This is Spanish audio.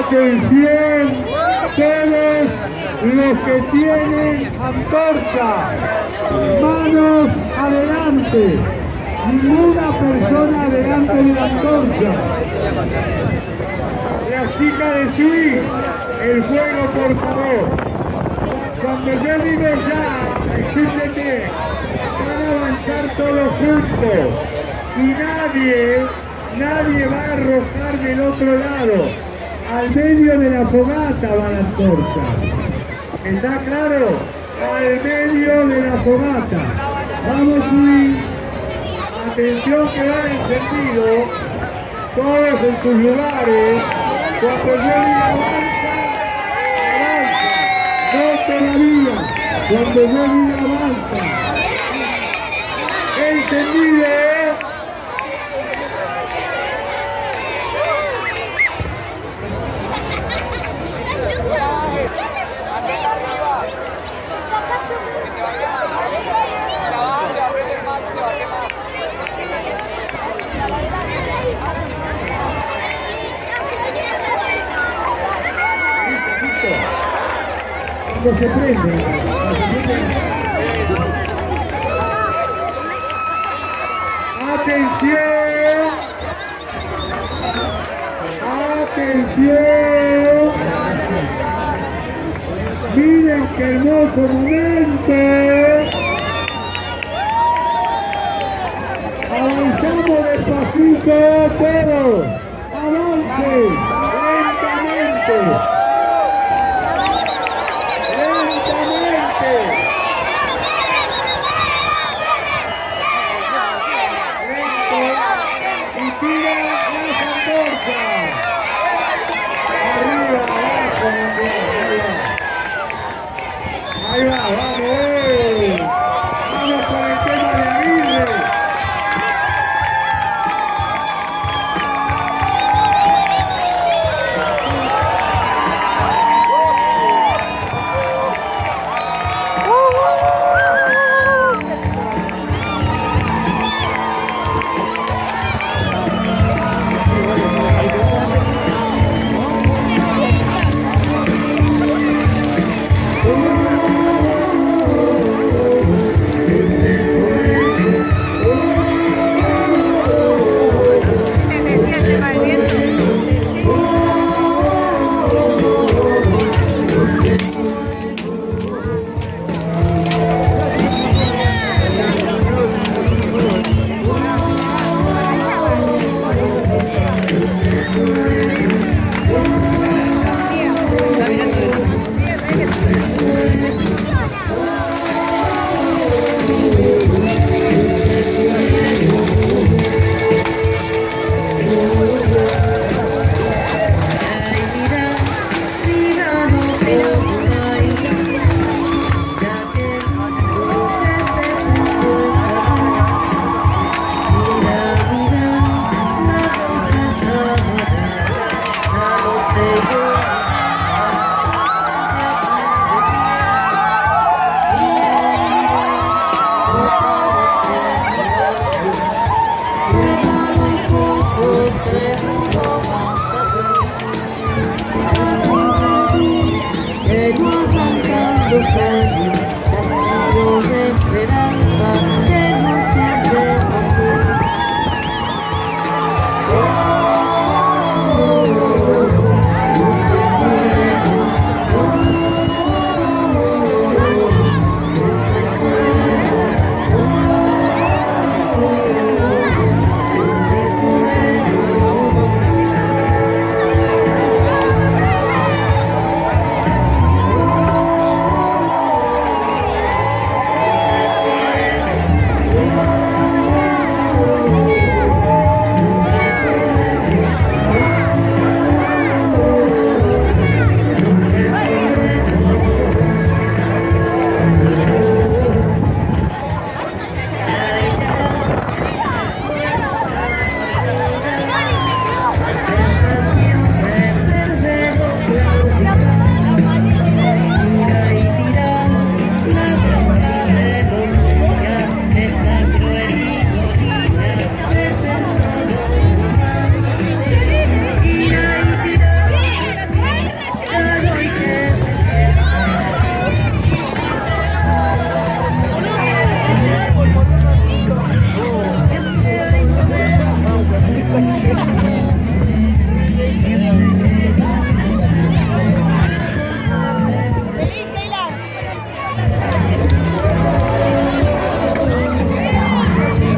Atención, todos los que tienen antorcha, manos adelante, ninguna persona delante de la antorcha. Las chicas de swing, el fuego por favor. Cuando yo digo ya, escúchenme, van a avanzar todos juntos y nadie va a arrojar del otro lado. Al medio de la fogata va la antorcha. ¿Está claro? Al medio de la fogata. Vamos a ir. Atención que van encendidos. Todos en sus lugares. Cuando yo diga avanza, avanza. No todavía. Cuando yo diga avanza. Encendido. Cuando se prende, atención, atención, miren qué hermoso momento, avanzamos despacito, pero avance lentamente. Ahí va, vamos, vamos con el tema de Aguirre. Eduardo